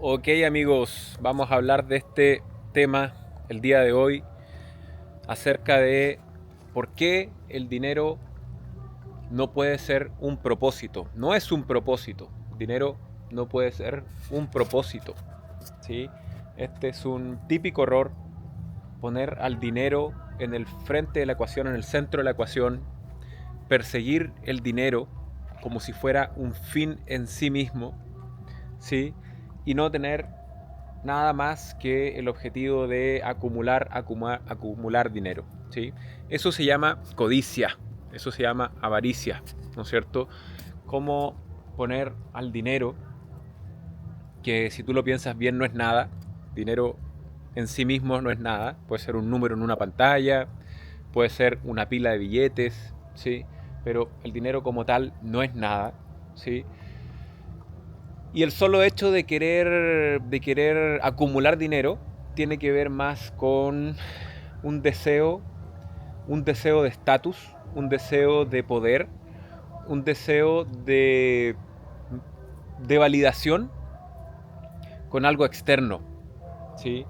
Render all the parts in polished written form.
Ok amigos, vamos a hablar de este tema el día de hoy acerca de por qué el dinero no puede ser un propósito. No es un propósito. El dinero no puede ser un propósito. ¿Sí? Este es un típico error, poner al dinero en el frente de la ecuación, en el centro de la ecuación, perseguir el dinero como si fuera un fin en sí mismo, ¿sí? Y no tener nada más que el objetivo de acumular dinero, ¿sí? Eso se llama codicia, eso se llama avaricia, ¿no es cierto? Cómo poner al dinero, que si tú lo piensas bien no es nada, dinero en sí mismo no es nada, puede ser un número en una pantalla, puede ser una pila de billetes, ¿sí? Pero el dinero como tal no es nada, ¿sí? Y el solo hecho de querer acumular dinero tiene que ver más con un deseo, un deseo de estatus, un deseo de poder, un deseo de validación con algo externo, ¿sí?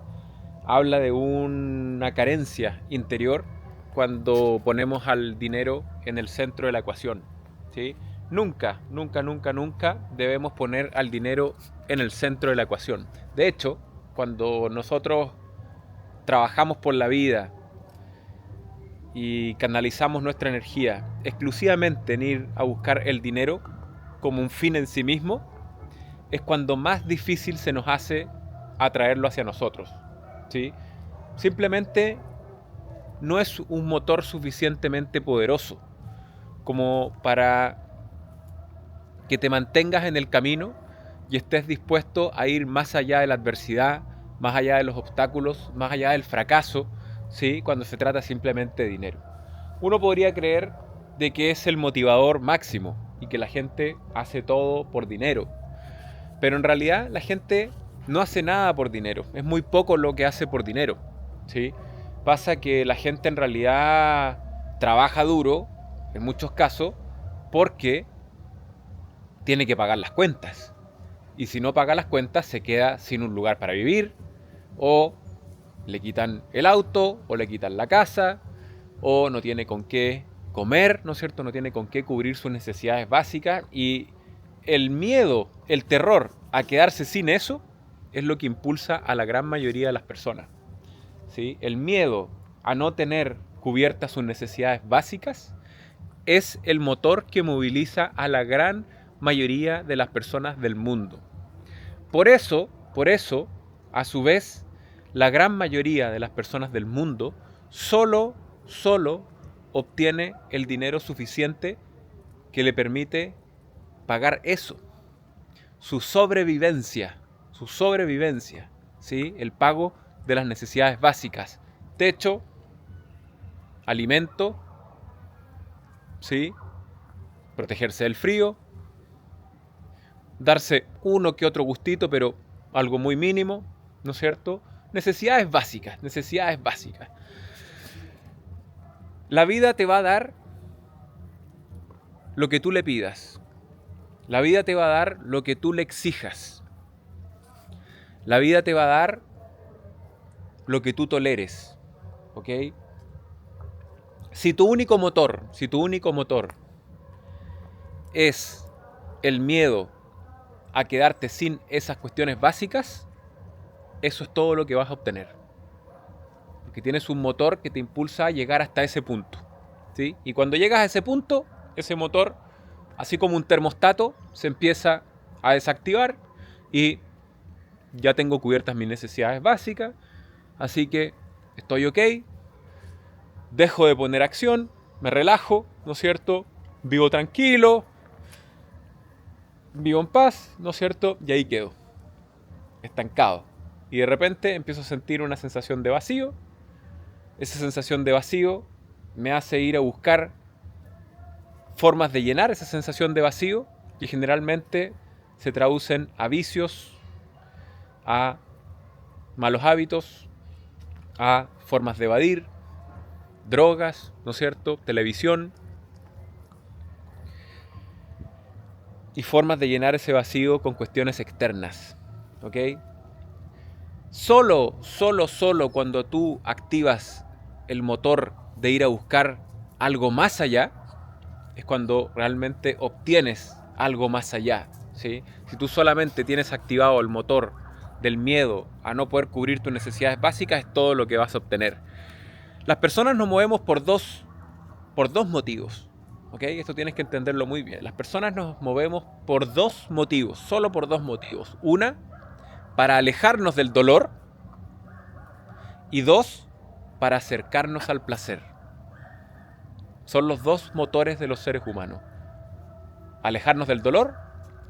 Habla de una carencia interior cuando ponemos al dinero en el centro de la ecuación, ¿sí? Nunca, nunca, nunca, nunca debemos poner al dinero en el centro de la ecuación. De hecho, cuando nosotros trabajamos por la vida y canalizamos nuestra energía exclusivamente en ir a buscar el dinero como un fin en sí mismo, es cuando más difícil se nos hace atraerlo hacia nosotros, ¿sí? Simplemente no es un motor suficientemente poderoso como para que te mantengas en el camino y estés dispuesto a ir más allá de la adversidad, más allá de los obstáculos, más allá del fracaso, ¿sí? Cuando se trata simplemente de dinero. Uno podría creer de que es el motivador máximo y que la gente hace todo por dinero, pero en realidad la gente no hace nada por dinero, es muy poco lo que hace por dinero, ¿sí? Pasa que la gente en realidad trabaja duro, en muchos casos, porque tiene que pagar las cuentas. Y si no paga las cuentas, se queda sin un lugar para vivir, o le quitan el auto, o le quitan la casa, o no tiene con qué comer, ¿no es cierto? No tiene con qué cubrir sus necesidades básicas. Y el miedo, el terror a quedarse sin eso, es lo que impulsa a la gran mayoría de las personas, ¿sí? El miedo a no tener cubiertas sus necesidades básicas es el motor que moviliza a la gran mayoría de las personas del mundo. Por eso, a su vez, la gran mayoría de las personas del mundo solo obtiene el dinero suficiente que le permite pagar eso, su sobrevivencia, ¿sí? El pago de las necesidades básicas, techo, alimento, ¿sí? Protegerse del frío, darse uno que otro gustito, pero algo muy mínimo, ¿no es cierto? Necesidades básicas, necesidades básicas. La vida te va a dar lo que tú le pidas. La vida te va a dar lo que tú le exijas. La vida te va a dar lo que tú toleres, ¿ok? Si tu único motor es el miedo a quedarte sin esas cuestiones básicas, eso es todo lo que vas a obtener. Porque tienes un motor que te impulsa a llegar hasta ese punto, ¿sí? Y cuando llegas a ese punto, ese motor, así como un termostato, se empieza a desactivar y ya tengo cubiertas mis necesidades básicas, así que estoy ok, dejo de poner acción, me relajo, ¿no es cierto? Vivo tranquilo, vivo en paz, ¿no es cierto? Y ahí quedo, estancado. Y de repente empiezo a sentir una sensación de vacío. Esa sensación de vacío me hace ir a buscar formas de llenar esa sensación de vacío, que generalmente se traducen a vicios, a malos hábitos, a formas de evadir, drogas, ¿no es cierto? Televisión, y formas de llenar ese vacío con cuestiones externas, ¿ok? Solo cuando tú activas el motor de ir a buscar algo más allá, es cuando realmente obtienes algo más allá, ¿sí? Si tú solamente tienes activado el motor del miedo a no poder cubrir tus necesidades básicas, es todo lo que vas a obtener. Las personas nos movemos por dos motivos, ¿ok? Esto tienes que entenderlo muy bien. Las personas nos movemos por dos motivos, solo por dos motivos. Una, para alejarnos del dolor, y dos, para acercarnos al placer. Son los dos motores de los seres humanos. Alejarnos del dolor,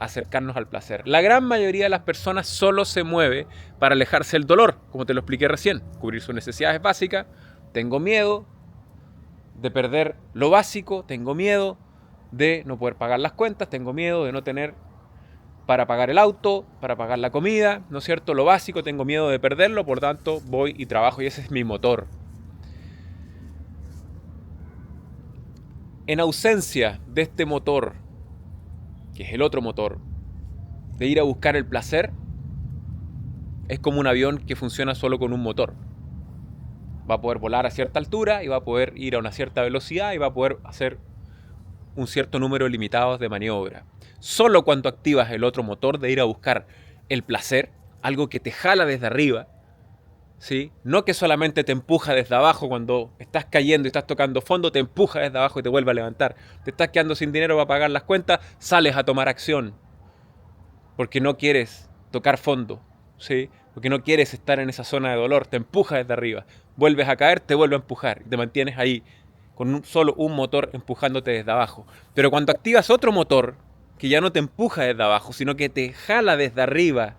acercarnos al placer. La gran mayoría de las personas solo se mueve para alejarse del dolor, como te lo expliqué recién. Cubrir sus necesidades básicas. Tengo miedo de perder lo básico, tengo miedo de no poder pagar las cuentas, tengo miedo de no tener para pagar el auto, para pagar la comida, ¿no es cierto? Lo básico, tengo miedo de perderlo, por tanto voy y trabajo y ese es mi motor. En ausencia de este motor, que es el otro motor, de ir a buscar el placer, es como un avión que funciona solo con un motor. Va a poder volar a cierta altura y va a poder ir a una cierta velocidad y va a poder hacer un cierto número limitado de maniobras. Solo cuando activas el otro motor de ir a buscar el placer, algo que te jala desde arriba, ¿sí? No que solamente te empuja desde abajo cuando estás cayendo y estás tocando fondo, te empuja desde abajo y te vuelve a levantar. Te estás quedando sin dinero para pagar las cuentas, sales a tomar acción porque no quieres tocar fondo, ¿sí? Porque no quieres estar en esa zona de dolor, te empuja desde arriba, vuelves a caer, te vuelve a empujar y te mantienes ahí con solo un motor empujándote desde abajo. Pero cuando activas otro motor que ya no te empuja desde abajo, sino que te jala desde arriba,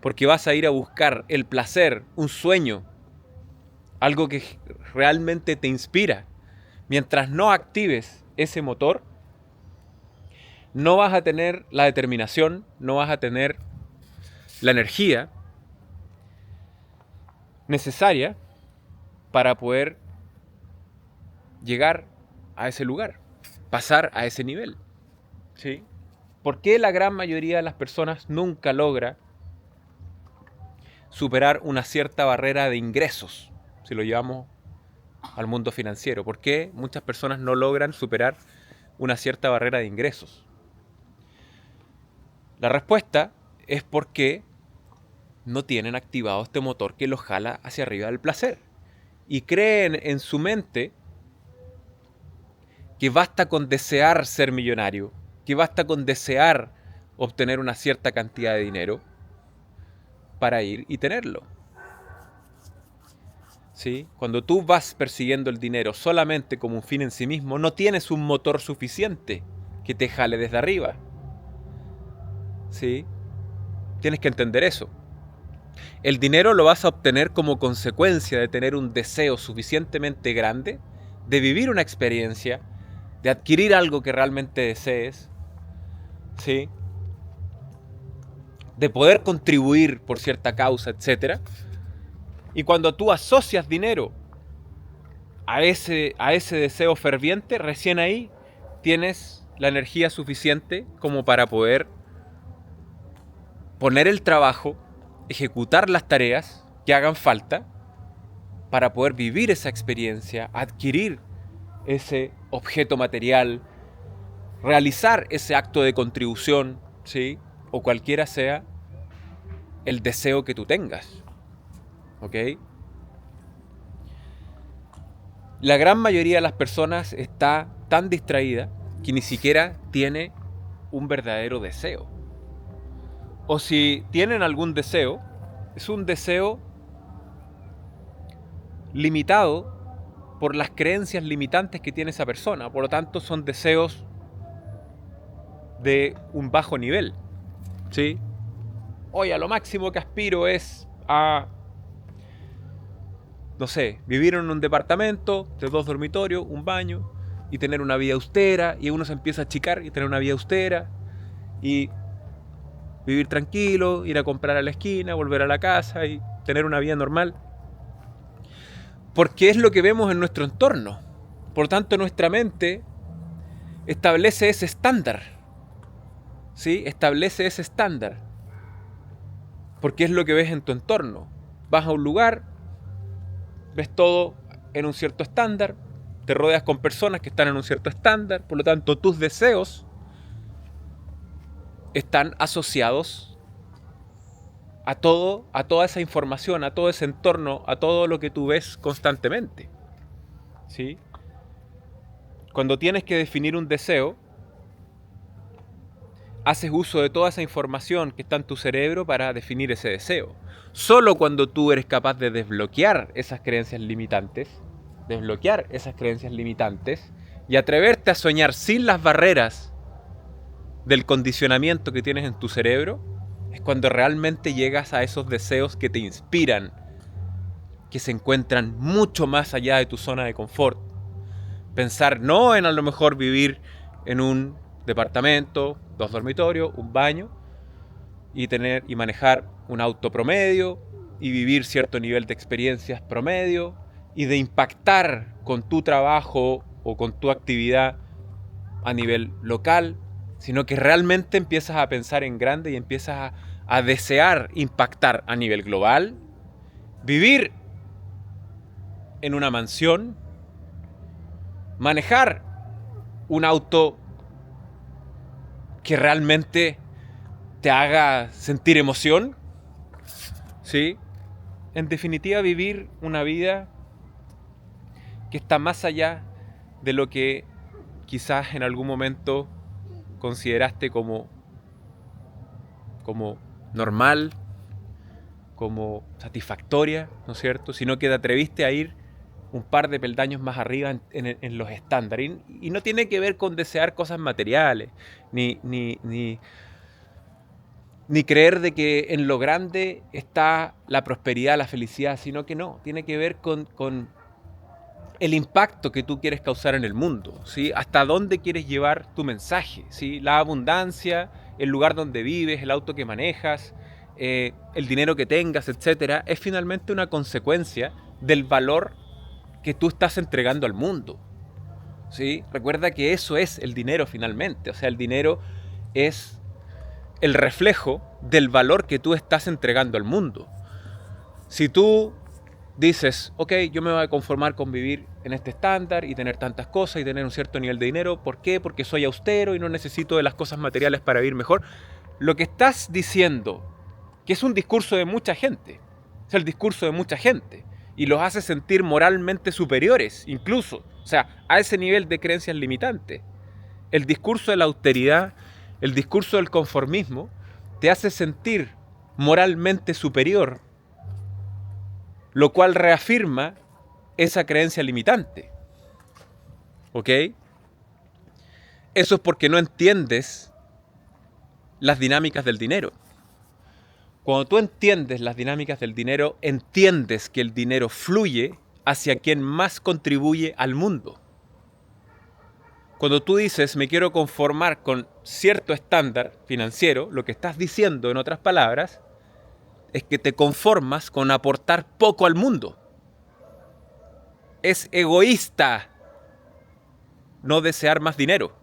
porque vas a ir a buscar el placer, un sueño, algo que realmente te inspira. Mientras no actives ese motor, no vas a tener la determinación, no vas a tener la energía necesaria para poder llegar a ese lugar, pasar a ese nivel, ¿sí? ¿Por qué la gran mayoría de las personas nunca logra superar una cierta barrera de ingresos, si lo llevamos al mundo financiero? ¿Por qué muchas personas no logran superar una cierta barrera de ingresos? La respuesta es porque no tienen activado este motor que los jala hacia arriba del placer. Y creen en su mente que basta con desear ser millonario, que basta con desear obtener una cierta cantidad de dinero para ir y tenerlo. ¿Sí? Cuando tú vas persiguiendo el dinero solamente como un fin en sí mismo, no tienes un motor suficiente que te jale desde arriba. ¿Sí? Tienes que entender eso. El dinero lo vas a obtener como consecuencia de tener un deseo suficientemente grande, de vivir una experiencia, de adquirir algo que realmente desees, ¿sí? De poder contribuir por cierta causa, etc. Y cuando tú asocias dinero a ese deseo ferviente, recién ahí tienes la energía suficiente como para poder poner el trabajo, ejecutar las tareas que hagan falta para poder vivir esa experiencia, adquirir ese objeto material, realizar ese acto de contribución, ¿sí? O cualquiera sea el deseo que tú tengas, ¿ok? La gran mayoría de las personas está tan distraída que ni siquiera tiene un verdadero deseo. O si tienen algún deseo, es un deseo limitado por las creencias limitantes que tiene esa persona. Por lo tanto, son deseos de un bajo nivel, ¿sí? Oye, a lo máximo que aspiro es a, no sé, vivir en un departamento de 2 dormitorios, un baño, y tener una vida austera, y uno se empieza a achicar y tener una vida austera, y vivir tranquilo, ir a comprar a la esquina, volver a la casa y tener una vida normal. Porque es lo que vemos en nuestro entorno. Por tanto, nuestra mente establece ese estándar, ¿sí? Establece ese estándar. Porque es lo que ves en tu entorno. Vas a un lugar, ves todo en un cierto estándar, te rodeas con personas que están en un cierto estándar, por lo tanto tus deseos están asociados a todo, a toda esa información, a todo ese entorno, a todo lo que tú ves constantemente. ¿Sí? Cuando tienes que definir un deseo, haces uso de toda esa información que está en tu cerebro para definir ese deseo. Solo cuando tú eres capaz de desbloquear esas creencias limitantes y atreverte a soñar sin las barreras del condicionamiento que tienes en tu cerebro, es cuando realmente llegas a esos deseos que te inspiran, que se encuentran mucho más allá de tu zona de confort. Pensar no en a lo mejor vivir en un departamento, 2 dormitorios, un baño, y manejar un auto promedio, y vivir cierto nivel de experiencias promedio, y de impactar con tu trabajo o con tu actividad a nivel local, sino que realmente empiezas a pensar en grande y empiezas a desear impactar a nivel global, vivir en una mansión, manejar un auto que realmente te haga sentir emoción, ¿sí? En definitiva, vivir una vida que está más allá de lo que quizás en algún momento consideraste como normal, como satisfactoria, ¿no es cierto? Sino que te atreviste a ir un par de peldaños más arriba en los estándares. Y no tiene que ver con desear cosas materiales, ni creer de que en lo grande está la prosperidad, la felicidad, sino que no, tiene que ver con el impacto que tú quieres causar en el mundo, ¿sí? Hasta dónde quieres llevar tu mensaje, ¿sí? La abundancia, el lugar donde vives, el auto que manejas, el dinero que tengas, etcétera, es finalmente una consecuencia del valor que tú estás entregando al mundo, ¿sí? Recuerda que eso es el dinero finalmente, o sea, el dinero es el reflejo del valor que tú estás entregando al mundo. Si tú dices, ok, yo me voy a conformar con vivir en este estándar y tener tantas cosas y tener un cierto nivel de dinero, ¿por qué? Porque soy austero y no necesito de las cosas materiales para vivir mejor. Lo que estás diciendo, que es un discurso de mucha gente, es el discurso de mucha gente, y los hace sentir moralmente superiores, incluso, o sea, a ese nivel de creencias limitantes. El discurso de la austeridad, el discurso del conformismo, te hace sentir moralmente superior, lo cual reafirma esa creencia limitante. ¿Ok? Eso es porque no entiendes las dinámicas del dinero. Cuando tú entiendes las dinámicas del dinero, entiendes que el dinero fluye hacia quien más contribuye al mundo. Cuando tú dices, me quiero conformar con cierto estándar financiero, lo que estás diciendo, en otras palabras, es que te conformas con aportar poco al mundo. Es egoísta no desear más dinero.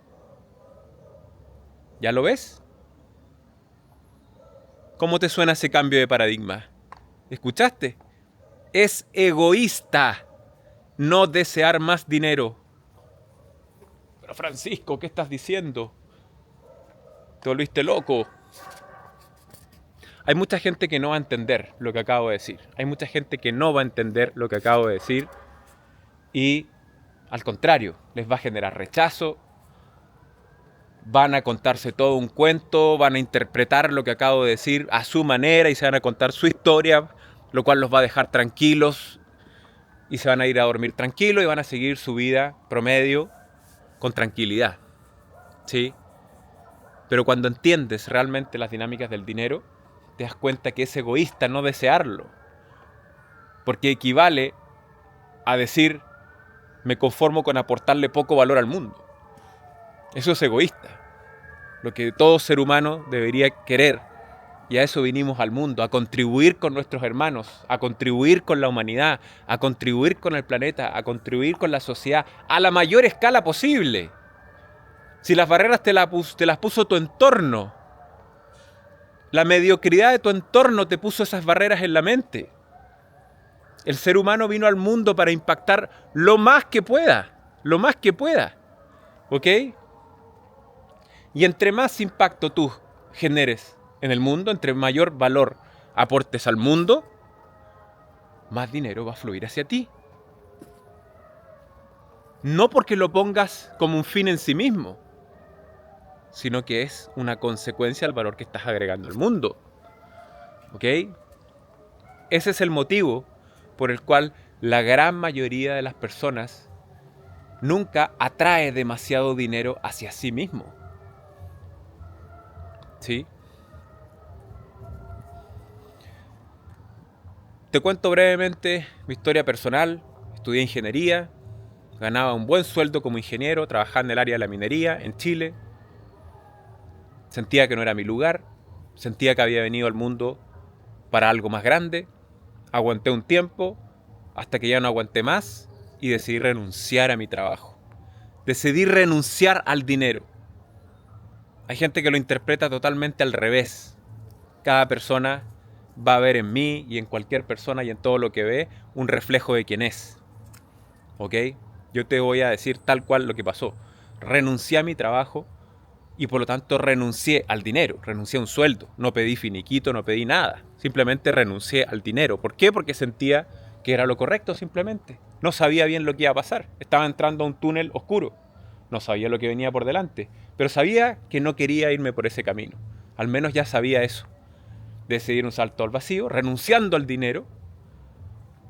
¿Ya lo ves? ¿Cómo te suena ese cambio de paradigma? ¿Escuchaste? Es egoísta no desear más dinero. Pero Francisco, ¿qué estás diciendo? Te volviste loco. Hay mucha gente que no va a entender lo que acabo de decir. Hay mucha gente que no va a entender lo que acabo de decir. Y al contrario, les va a generar rechazo. Van a contarse todo un cuento, van a interpretar lo que acabo de decir a su manera y se van a contar su historia, lo cual los va a dejar tranquilos y se van a ir a dormir tranquilos y van a seguir su vida promedio con tranquilidad, ¿sí? Pero cuando entiendes realmente las dinámicas del dinero, te das cuenta que es egoísta no desearlo, porque equivale a decir, me conformo con aportarle poco valor al mundo. Eso es egoísta. Lo que todo ser humano debería querer, y a eso vinimos al mundo, a contribuir con nuestros hermanos, a contribuir con la humanidad, a contribuir con el planeta, a contribuir con la sociedad, a la mayor escala posible. Si las barreras te las puso tu entorno, La mediocridad de tu entorno te puso esas barreras en la mente. El ser humano vino al mundo para impactar lo más que pueda. Lo más que pueda. ¿Ok? Y entre más impacto tú generes en el mundo, entre mayor valor aportes al mundo, más dinero va a fluir hacia ti. No porque lo pongas como un fin en sí mismo, sino que es una consecuencia del valor que estás agregando al mundo. ¿Ok? Ese es el motivo por el cual la gran mayoría de las personas nunca atrae demasiado dinero hacia sí mismo. ¿Sí? Te cuento brevemente mi historia personal. Estudié ingeniería, ganaba un buen sueldo como ingeniero, trabajaba en el área de la minería en Chile. Sentía que no era mi lugar, sentía que había venido al mundo para algo más grande. Aguanté un tiempo, hasta que ya no aguanté más y decidí renunciar a mi trabajo. Decidí renunciar al dinero. Hay gente que lo interpreta totalmente al revés. Cada persona va a ver en mí y en cualquier persona y en todo lo que ve un reflejo de quién es. ¿Ok? Yo te voy a decir tal cual lo que pasó. Renuncié a mi trabajo y por lo tanto renuncié al dinero, renuncié a un sueldo. No pedí finiquito, no pedí nada. Simplemente renuncié al dinero. ¿Por qué? Porque sentía que era lo correcto simplemente. No sabía bien lo que iba a pasar. Estaba entrando a un túnel oscuro. No sabía lo que venía por delante. Pero sabía que no quería irme por ese camino. Al menos ya sabía eso. Decidí un salto al vacío, renunciando al dinero,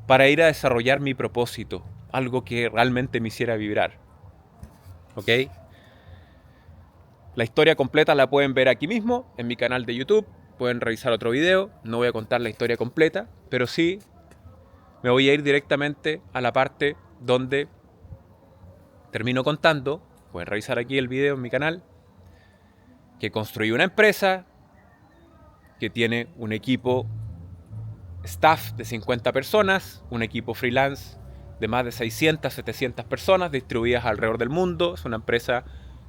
para ir a desarrollar mi propósito. Algo que realmente me hiciera vibrar. ¿Ok? La historia completa la pueden ver aquí mismo, en mi canal de YouTube. Pueden revisar otro video. No voy a contar la historia completa, pero sí me voy a ir directamente a la parte donde termino contando. Pueden revisar aquí el video en mi canal. Que construí una empresa que tiene un equipo staff de 50 personas, un equipo freelance de más de 600, 700 personas distribuidas alrededor del mundo. Es una empresa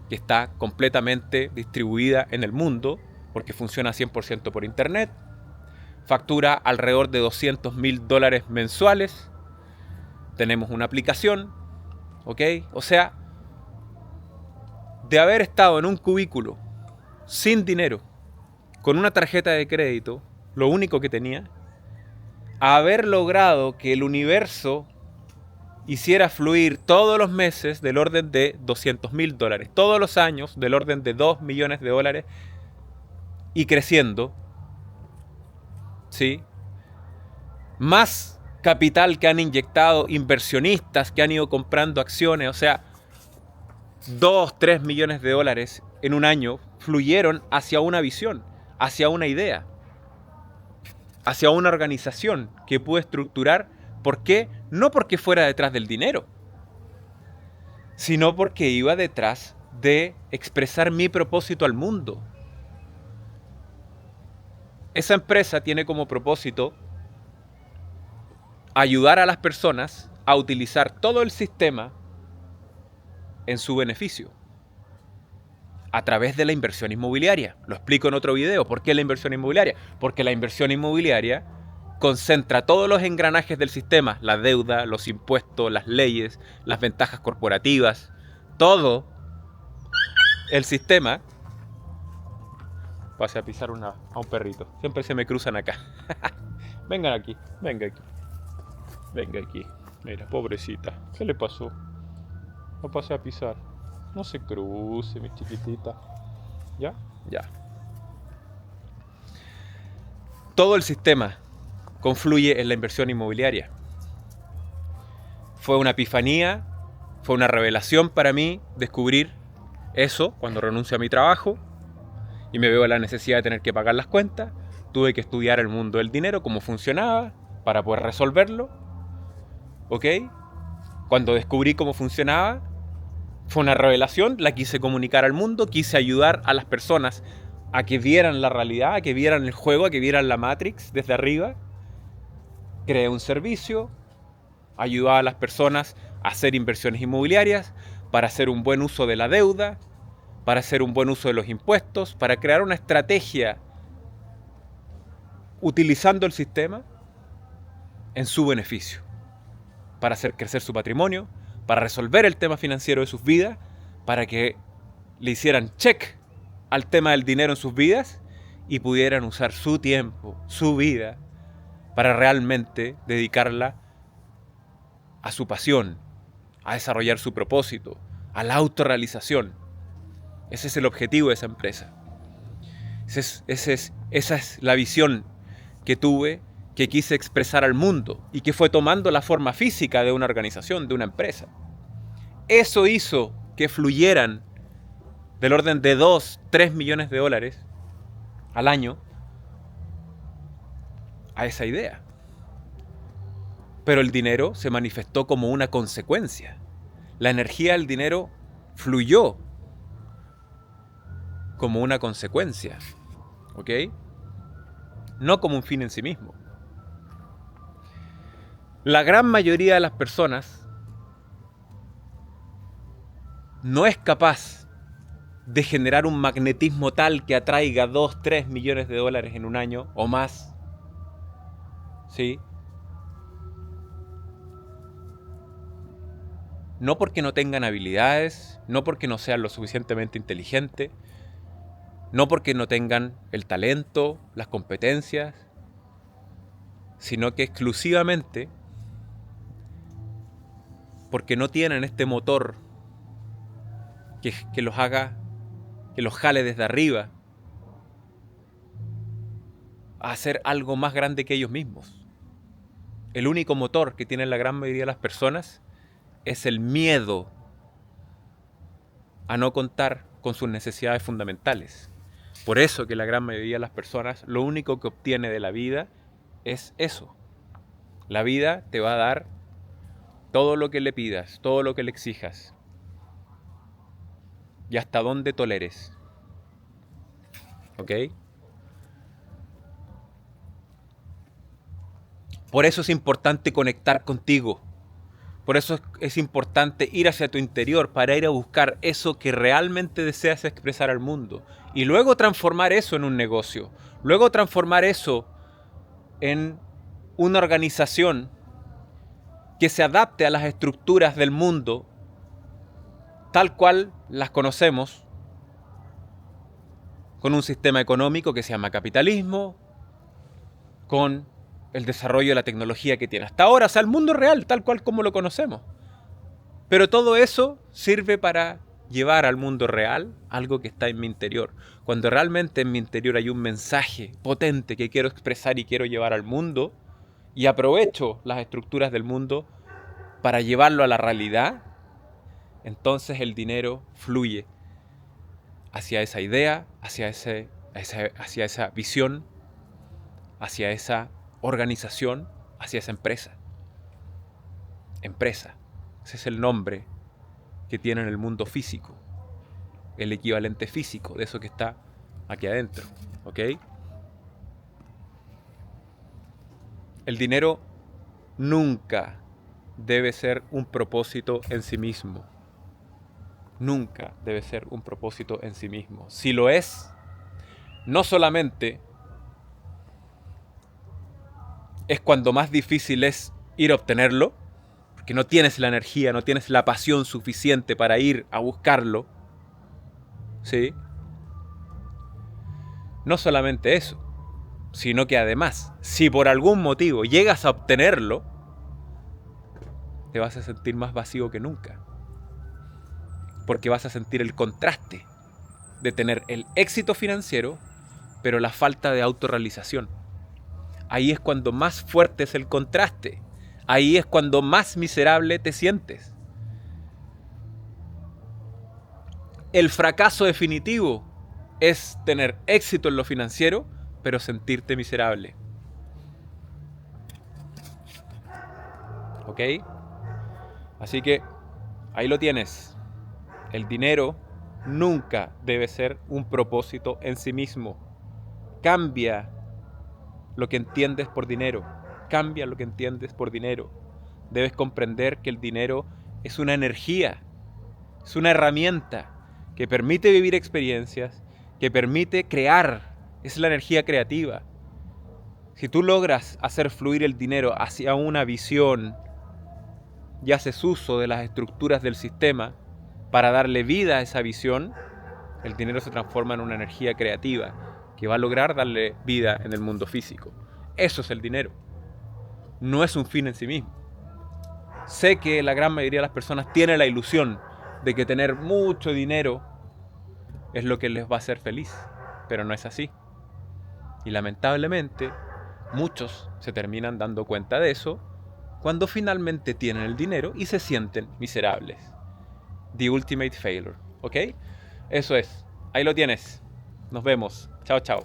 que está completamente distribuida en el mundo porque funciona 100% por internet. Factura alrededor de $200,000 mensuales. Tenemos una aplicación, ¿ok? O sea, de haber estado en un cubículo sin dinero, con una tarjeta de crédito, lo único que tenía, a haber logrado que el universo hiciera fluir todos los meses del orden de $200,000, todos los años del orden de $2 millones y creciendo, ¿sí? Más capital que han inyectado inversionistas que han ido comprando acciones, o sea, 2, 3 millones de dólares en un año fluyeron hacia una visión, hacia una idea, hacia una organización que pude estructurar. ¿Por qué? No porque fuera detrás del dinero, sino porque iba detrás de expresar mi propósito al mundo. Esa empresa tiene como propósito ayudar a las personas a utilizar todo el sistema en su beneficio a través de la inversión inmobiliaria. Lo explico en otro video. ¿Por qué la inversión inmobiliaria? Porque la inversión inmobiliaria concentra todos los engranajes del sistema, la deuda, los impuestos, las leyes, las ventajas corporativas, todo el sistema. Pase a pisar a un perrito. Siempre se me cruzan acá. Vengan aquí, venga aquí. Venga aquí. Mira, pobrecita. ¿Qué le pasó? No pase a pisar. No se cruce, mi chiquitita. ¿Ya? Ya. Todo el sistema confluye en la inversión inmobiliaria. Fue una epifanía, fue una revelación para mí descubrir eso cuando renuncio a mi trabajo y me veo en la necesidad de tener que pagar las cuentas. Tuve que estudiar el mundo del dinero, cómo funcionaba, para poder resolverlo. ¿Ok? Cuando descubrí cómo funcionaba, fue una revelación, la quise comunicar al mundo, quise ayudar a las personas a que vieran la realidad, a que vieran el juego, a que vieran la Matrix desde arriba. Creé un servicio, ayudaba a las personas a hacer inversiones inmobiliarias, para hacer un buen uso de la deuda, para hacer un buen uso de los impuestos, para crear una estrategia utilizando el sistema en su beneficio, para hacer crecer su patrimonio, para resolver el tema financiero de sus vidas, para que le hicieran check al tema del dinero en sus vidas y pudieran usar su tiempo, su vida, para realmente dedicarla a su pasión, a desarrollar su propósito, a la autorrealización. Ese es el objetivo de esa empresa. Esa es la visión que tuve, que quise expresar al mundo y que fue tomando la forma física de una organización, de una empresa. Eso hizo que fluyeran del orden de 2, 3 millones de dólares al año a esa idea. Pero el dinero se manifestó como una consecuencia. La energía del dinero fluyó como una consecuencia, ¿ok? No como un fin en sí mismo. La gran mayoría de las personas no es capaz de generar un magnetismo tal que atraiga 2, 3 millones de dólares en un año o más, ¿sí? No porque no tengan habilidades, no porque no sean lo suficientemente inteligentes, no porque no tengan el talento, las competencias, sino que exclusivamente porque no tienen este motor que los haga, que los jale desde arriba a hacer algo más grande que ellos mismos. El único motor que tienen la gran mayoría de las personas es el miedo a no contar con sus necesidades fundamentales. Por eso que la gran mayoría de las personas lo único que obtiene de la vida es eso. La vida te va a dar todo lo que le pidas, todo lo que le exijas y hasta donde toleres. ¿Ok? Por eso es importante conectar contigo. Por eso es importante ir hacia tu interior para ir a buscar eso que realmente deseas expresar al mundo. Y luego transformar eso en un negocio. Luego transformar eso en una organización que se adapte a las estructuras del mundo tal cual las conocemos, con un sistema económico que se llama capitalismo, con el desarrollo de la tecnología que tiene hasta ahora, o sea, el mundo real, tal cual como lo conocemos. Pero todo eso sirve para llevar al mundo real algo que está en mi interior. Cuando realmente en mi interior hay un mensaje potente que quiero expresar y quiero llevar al mundo, y aprovecho las estructuras del mundo para llevarlo a la realidad, entonces el dinero fluye hacia esa idea, hacia esa visión, hacia esa organización, hacia esa empresa. Empresa, ese es el nombre que tiene en el mundo físico, el equivalente físico de eso que está aquí adentro, ¿ok? El dinero nunca debe ser un propósito en sí mismo. Nunca debe ser un propósito en sí mismo. Si lo es, no solamente es cuando más difícil es ir a obtenerlo, porque no tienes la energía, no tienes la pasión suficiente para ir a buscarlo, ¿sí? No solamente eso, sino que además, si por algún motivo llegas a obtenerlo, te vas a sentir más vacío que nunca. Porque vas a sentir el contraste de tener el éxito financiero, pero la falta de autorrealización. Ahí es cuando más fuerte es el contraste. Ahí es cuando más miserable te sientes. El fracaso definitivo es tener éxito en lo financiero, pero sentirte miserable. ¿Ok? Así que ahí lo tienes. El dinero nunca debe ser un propósito en sí mismo. Cambia lo que entiendes por dinero. Cambia lo que entiendes por dinero. Debes comprender que el dinero es una energía, es una herramienta que permite vivir experiencias, que permite crear. Es la energía creativa. Si tú logras hacer fluir el dinero hacia una visión y haces uso de las estructuras del sistema para darle vida a esa visión, el dinero se transforma en una energía creativa que va a lograr darle vida en el mundo físico. Eso es el dinero. No es un fin en sí mismo. Sé que la gran mayoría de las personas tiene la ilusión de que tener mucho dinero es lo que les va a hacer feliz, pero no es así. Y lamentablemente, muchos se terminan dando cuenta de eso cuando finalmente tienen el dinero y se sienten miserables. The ultimate failure, ¿ok? Eso es. Ahí lo tienes. Nos vemos. Chao, chao.